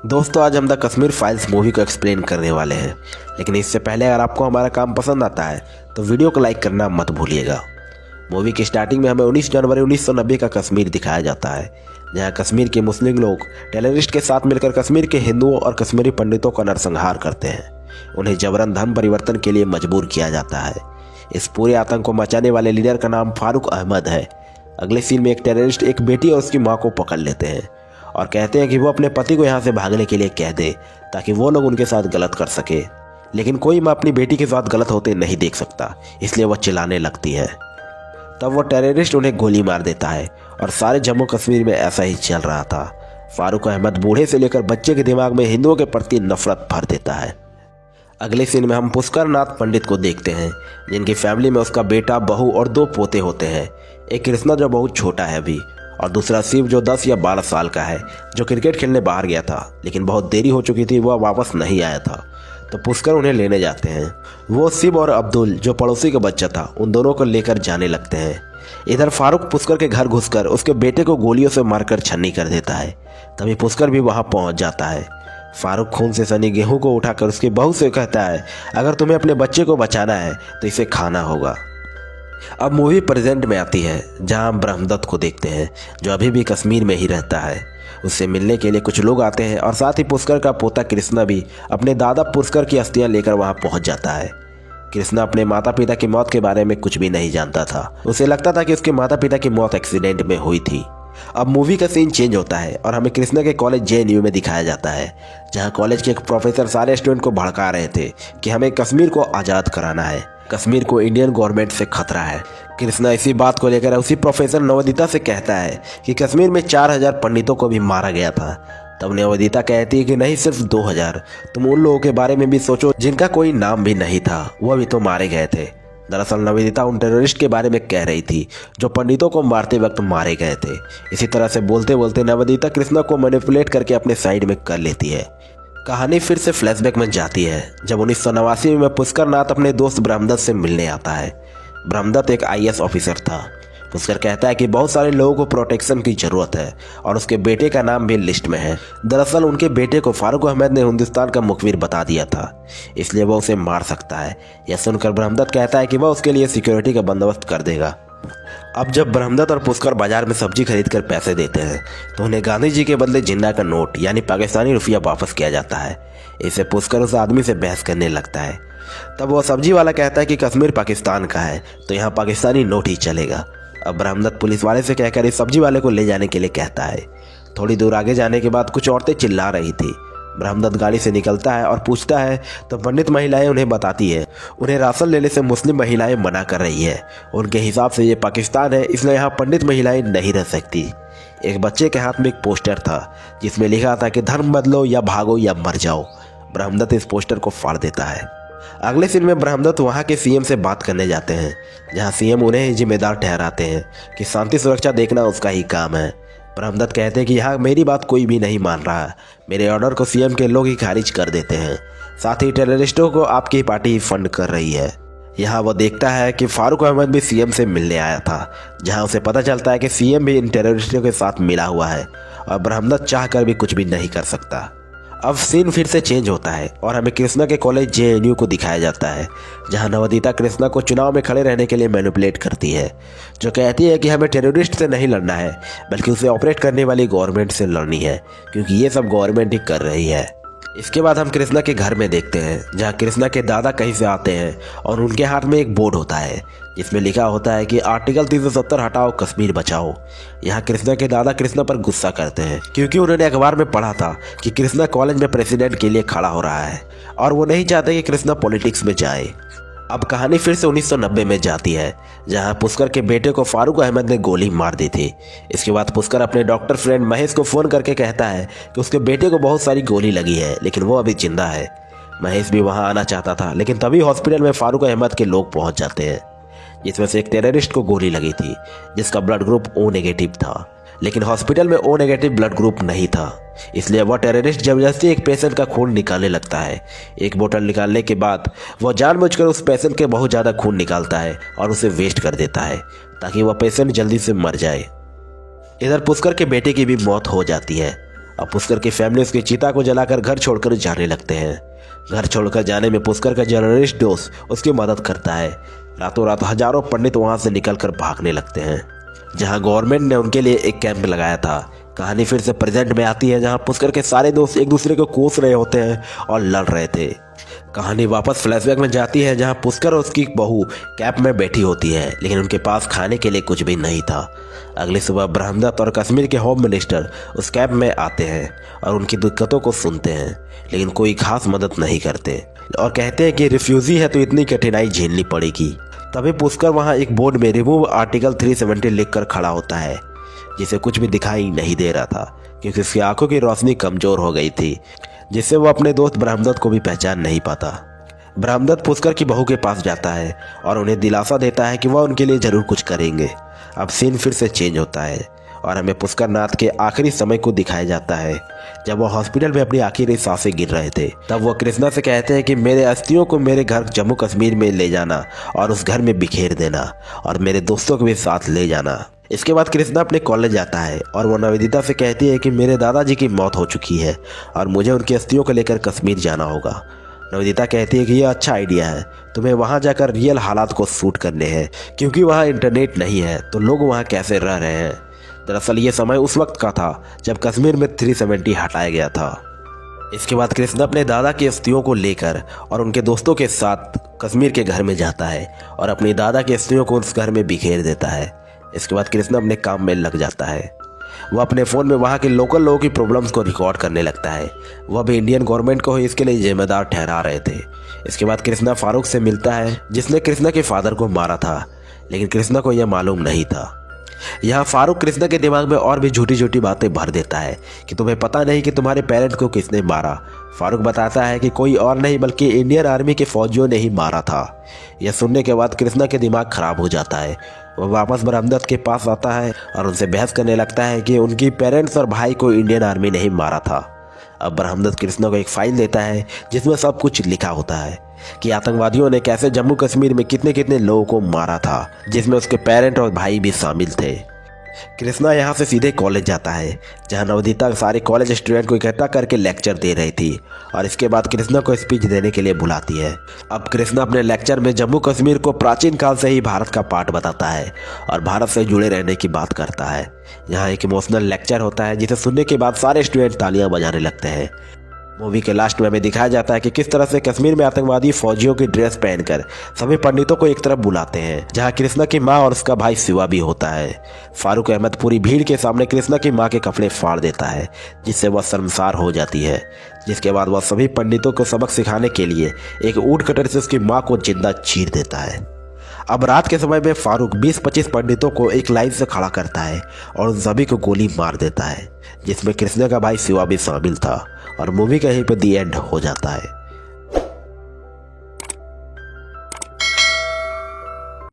दोस्तों, आज हम द कश्मीर फाइल्स मूवी को एक्सप्लेन करने वाले हैं, लेकिन इससे पहले अगर आपको हमारा काम पसंद आता है तो वीडियो को लाइक करना मत भूलिएगा। मूवी की स्टार्टिंग में हमें 19 जनवरी 1990 का कश्मीर दिखाया जाता है, जहां कश्मीर के मुस्लिम लोग टेररिस्ट के साथ मिलकर कश्मीर के हिंदुओं और कश्मीरी पंडितों का नरसंहार करते हैं। उन्हें जबरन धर्म परिवर्तन के लिए मजबूर किया जाता है। इस पूरे आतंक को मचाने वाले लीडर का नाम फारूक अहमद है। अगले सीन में एक टेररिस्ट एक बेटी और उसकी माँ को पकड़ लेते हैं और कहते हैं कि वो अपने पति को यहाँ से भागने के लिए कह दे ताकि वो लोग उनके साथ गलत कर सके। लेकिन कोई माँ अपनी बेटी के साथ गलत होते नहीं देख सकता, इसलिए वह चिल्लाने लगती है। तब वो टेररिस्ट उन्हें गोली मार देता है और सारे जम्मू कश्मीर में ऐसा ही चल रहा था। फारूक अहमद बूढ़े से लेकर बच्चे के दिमाग में हिंदुओं के प्रति नफरत भर देता है। अगले सीन में हम पुष्कर नाथ पंडित को देखते हैं, जिनकी फैमिली में उसका बेटा, बहू और 2 पोते होते हैं। एक कृष्णा जो बहुत छोटा है अभी, और दूसरा शिव जो 10 या 12 साल का है, जो क्रिकेट खेलने बाहर गया था, लेकिन बहुत देरी हो चुकी थी, वह वापस नहीं आया था। तो पुष्कर उन्हें लेने जाते हैं। वो शिव और अब्दुल जो पड़ोसी का बच्चा था, उन दोनों को लेकर जाने लगते हैं। इधर फारूक पुष्कर के घर घुसकर उसके बेटे को गोलियों से मारकर छन्नी कर देता है। तभी पुष्कर भी वहां पहुंच जाता है। फारूक खून से सनी गेहूं को उठाकर उसकी बहू से कहता है, अगर तुम्हें अपने बच्चे को बचाना है तो इसे खाना होगा। अब मूवी प्रेजेंट में आती है, जहां हम ब्रह्मदत्त को देखते हैं, जो अभी भी कश्मीर में ही रहता है। उससे मिलने के लिए कुछ लोग आते हैं और साथ ही पुष्कर का पोता कृष्णा भी अपने दादा पुष्कर की अस्थियां लेकर वहां पहुंच जाता है। कृष्णा अपने माता पिता की मौत के बारे में कुछ भी नहीं जानता था। उसे लगता था कि उसके माता पिता की मौत एक्सीडेंट में हुई थी। अब मूवी का सीन चेंज होता है और हमें कृष्णा के कॉलेज JNU में दिखाया जाता है, जहां कॉलेज के एक प्रोफेसर सारे स्टूडेंट को भड़का रहे थे कि हमें कश्मीर को आज़ाद कराना है, कश्मीर को इंडियन गवर्नमेंट से खतरा है। कृष्णा इसी बात को लेकर उसी प्रोफेसर नवोदिता से कहता है कि कश्मीर में 4000 पंडितों को भी मारा गया था। तब नवोदिता कहती है कि नहीं, सिर्फ 2000। तुम उन लोगों के बारे में भी सोचो जिनका कोई नाम भी नहीं था, वह भी तो मारे गए थे। दरअसल नवोदिता उन टेररिस्ट के बारे में कह रही थी जो पंडितों को मारते वक्त मारे गए थे। इसी तरह से बोलते बोलते नवोदिता कृष्णा को मैनिपुलेट करके अपने साइड में कर लेती है। कहानी फिर से फ्लैशबैक में जाती है, जब 1989 में पुष्कर नाथ अपने दोस्त ब्रह्मदत्त से मिलने आता है। ब्रह्मदत्त एक IAS ऑफिसर था। पुष्कर कहता है कि बहुत सारे लोगों को प्रोटेक्शन की ज़रूरत है और उसके बेटे का नाम भी लिस्ट में है। दरअसल उनके बेटे को फारूक अहमद ने हिंदुस्तान का मुखबिर बता दिया था, इसलिए वह उसे मार सकता है। यह सुनकर ब्रह्मदत्त कहता है कि वह उसके लिए सिक्योरिटी का बंदोबस्त कर देगा। अब जब ब्रह्मदत्त और पुष्कर बाजार में सब्जी खरीद कर पैसे देते हैं, तो उन्हें गांधी जी के बदले जिन्ना का नोट यानी पाकिस्तानी रुपया वापस किया जाता है। इससे पुष्कर उस आदमी से बहस करने लगता है। तब वह सब्जी वाला कहता है कि कश्मीर पाकिस्तान का है, तो यहाँ पाकिस्तानी नोट ही चलेगा। अब ब्रह्मदत्त पुलिस वाले से कहकर इस सब्जी वाले को ले जाने के लिए कहता है। थोड़ी दूर आगे जाने के बाद कुछ औरतें चिल्ला रही थी। ब्रह्मदत्त गाड़ी से निकलता है और पूछता है, तो पंडित महिलाएं उन्हें बताती है उन्हें राशन लेने से मुस्लिम महिलाएं मना कर रही है। उनके हिसाब से ये पाकिस्तान है, इसलिए यहाँ पंडित महिलाएं नहीं रह सकती। एक बच्चे के हाथ में एक पोस्टर था जिसमें लिखा था कि धर्म बदलो या भागो या मर जाओ। ब्रह्मदत्त इस पोस्टर को फाड़ देता है। अगले सीन में ब्रह्मदत्त वहाँ के CM से बात करने जाते हैं, जहाँ CM उन्हें ही जिम्मेदार ठहराते हैं कि शांति सुरक्षा देखना उसका ही काम है। ब्रह्मदत्त कहते हैं कि यहाँ मेरी बात कोई भी नहीं मान रहा, मेरे ऑर्डर को CM के लोग ही खारिज कर देते हैं। साथ ही टेररिस्टों को आपकी ही पार्टी ही फंड कर रही है। यहाँ वो देखता है कि फारूक अहमद भी CM से मिलने आया था, जहाँ उसे पता चलता है कि CM भी इन टेररिस्टों के साथ मिला हुआ है और ब्रह्मदत्त चाह कर भी कुछ भी नहीं कर सकता। अब सीन फिर से चेंज होता है और हमें कृष्णा के कॉलेज JNU को दिखाया जाता है, जहां नवोदिता कृष्णा को चुनाव में खड़े रहने के लिए मैनिपुलेट करती है, जो कहती है कि हमें टेररिस्ट से नहीं लड़ना है, बल्कि उसे ऑपरेट करने वाली गवर्नमेंट से लड़नी है, क्योंकि ये सब गवर्नमेंट ही कर रही है। इसके बाद हम कृष्णा के घर में देखते हैं, जहां कृष्णा के दादा कहीं से आते हैं और उनके हाथ में एक बोर्ड होता है जिसमें लिखा होता है कि आर्टिकल 370 हटाओ, कश्मीर बचाओ। यहाँ कृष्णा के दादा कृष्णा पर गुस्सा करते हैं, क्योंकि उन्होंने अखबार में पढ़ा था कि कृष्णा कॉलेज में प्रेसिडेंट के लिए खड़ा हो रहा है और वो नहीं चाहते कि कृष्णा पॉलिटिक्स में जाए। अब कहानी फिर से 1990 में जाती है, जहां पुष्कर के बेटे को फारूक अहमद ने गोली मार दी थी। इसके बाद पुष्कर अपने डॉक्टर फ्रेंड महेश को फ़ोन करके कहता है कि उसके बेटे को बहुत सारी गोली लगी है, लेकिन वो अभी जिंदा है। महेश भी वहां आना चाहता था, लेकिन तभी हॉस्पिटल में फारूक अहमद के लोग पहुंच जाते हैं, जिसमें से एक टेररिस्ट को गोली लगी थी, जिसका ब्लड ग्रुप O- था। लेकिन हॉस्पिटल में O- ब्लड ग्रुप नहीं था, इसलिए वह टेररिस्ट जबरदस्ती एक पेशेंट का खून निकालने लगता है। एक बोतल निकालने के बाद वह जानबूझकर उस पेशेंट के बहुत ज़्यादा खून निकालता है और उसे वेस्ट कर देता है, ताकि वह पेशेंट जल्दी से मर जाए। इधर पुष्कर के बेटे की भी मौत हो जाती है। अब पुष्कर की फैमिली उसकी चिता को जलाकर घर छोड़कर जाने लगते हैं। घर छोड़कर जाने में पुष्कर का जर्नलिस्ट दोस्त उसकी मदद करता है। रातों रात हजारों पंडित वहां से निकलकर भागने लगते हैं। जहां गवर्नमेंट ने उनके लिए एक कैंप लगाया था। कहानी फिर से प्रेजेंट में आती है, जहां पुष्कर के सारे दोस्त एक दूसरे को कोस रहे होते हैं और लड़ रहे थे। कहानी वापस फ्लैशबैक में जाती है, जहां पुष्कर और उसकी बहू कैंप में बैठी होती है, लेकिन उनके पास खाने के लिए कुछ भी नहीं था। अगली सुबह ब्रह्मदत्त और कश्मीर के होम मिनिस्टर उस कैंप में आते हैं और उनकी दिक्कतों को सुनते हैं, लेकिन कोई खास मदद नहीं करते और कहते हैं कि रिफ्यूजी है तो इतनी कठिनाई झेलनी पड़ेगी। तभी पुष्कर वहां एक बोर्ड में रिमूव आर्टिकल 370 लिखकर खड़ा होता है, जिसे कुछ भी दिखाई नहीं दे रहा था क्योंकि उसकी आंखों की रोशनी कमजोर हो गई थी, जिससे वो अपने दोस्त ब्रह्मदत्त को भी पहचान नहीं पाता। ब्रह्मदत्त पुष्कर की बहू के पास जाता है और उन्हें दिलासा देता है कि वह उनके लिए जरूर कुछ करेंगे। अब सीन फिर से चेंज होता है और हमें पुष्कर नाथ के आखिरी समय को दिखाया जाता है, जब वो हॉस्पिटल में अपनी आखिरी सांसें गिर रहे थे। तब वो कृष्णा से कहते हैं कि मेरे अस्थियों को मेरे घर जम्मू कश्मीर में ले जाना और उस घर में बिखेर देना और मेरे दोस्तों को भी साथ ले जाना। इसके बाद कृष्णा अपने कॉलेज जाता है और वो निवेदिता से कहती है कि मेरे दादाजी की मौत हो चुकी है और मुझे उनकी अस्थियों को लेकर कश्मीर जाना होगा। निवेदिता कहती है कि यह अच्छा आइडिया है, तुम्हें वहाँ जाकर रियल हालात को शूट करने हैं, क्योंकि वहाँ इंटरनेट नहीं है तो लोग वहाँ कैसे रह रहे हैं। दरअसल ये समय उस वक्त का था जब कश्मीर में 370 हटाया गया था। इसके बाद कृष्णा अपने दादा की अस्थियों को लेकर और उनके दोस्तों के साथ कश्मीर के घर में जाता है और अपनी दादा की अस्थियों को उस घर में बिखेर देता है। इसके बाद कृष्णा अपने काम में लग जाता है। वह अपने फ़ोन में वहाँ के लोकल लोगों की प्रॉब्लम्स को रिकॉर्ड करने लगता है। वह भी इंडियन गवर्नमेंट को ही इसके लिए जिम्मेदार ठहरा रहे थे। इसके बाद कृष्णा फारूक से मिलता है, जिसने कृष्णा के फादर को मारा था, लेकिन कृष्णा को यह मालूम नहीं था। यहाँ फारूक कृष्णा के दिमाग में और भी झूठी झूठी बातें भर देता है कि तुम्हें पता नहीं कि तुम्हारे पेरेंट्स को किसने मारा। फारूक बताता है कि कोई और नहीं बल्कि इंडियन आर्मी के फौजियों ने ही मारा था। यह सुनने के बाद कृष्णा के दिमाग खराब हो जाता है। वह वापस ब्रह्मदत्त के पास आता है और उनसे बहस करने लगता है कि उनकी पेरेंट्स और भाई को इंडियन आर्मी ने ही मारा था। अब ब्रह्मदत्त कृष्णा को एक फाइल देता है जिसमें सब कुछ लिखा होता है कि आतंकवादियों ने कैसे जम्मू कश्मीर में कितने कितने लोगों को मारा था, जिसमें उसके पेरेंट और भाई भी शामिल थे। कृष्णा यहाँ से सीधे कॉलेज जाता है, जहाँ निवेदिता सारे कॉलेज स्टूडेंट को इकट्ठा करके लेक्चर दे रही थी और इसके बाद कृष्णा को स्पीच देने के लिए बुलाती है। अब कृष्णा अपने लेक्चर में जम्मू कश्मीर को प्राचीन काल से ही भारत का पार्ट बताता है और भारत से जुड़े रहने की बात करता है। यहाँ एक इमोशनल लेक्चर होता है जिसे सुनने के बाद सारे स्टूडेंट तालियां बजाने लगते हैं। मूवी के लास्ट में हमें दिखाया जाता है कि किस तरह से कश्मीर में आतंकवादी फौजियों की ड्रेस पहनकर सभी पंडितों को एक तरफ बुलाते हैं, जहां कृष्णा की मां और उसका भाई शिवा भी होता है। फारूक अहमद पूरी भीड़ के सामने कृष्णा की मां के कपड़े फाड़ देता है, जिससे वह शर्मसार हो जाती है। जिसके बाद वह सभी पंडितों को सबक सिखाने के लिए एक ऊँट कटर से उसकी माँ को जिंदा चीर देता है। अब रात के समय में फारूक 20-25 पंडितों को एक लाइन से खड़ा करता है और उन सभी को गोली मार देता है, जिसमें कृष्णा का भाई शिवा भी शामिल था और मूवी का यहीं पर दी एंड हो जाता है।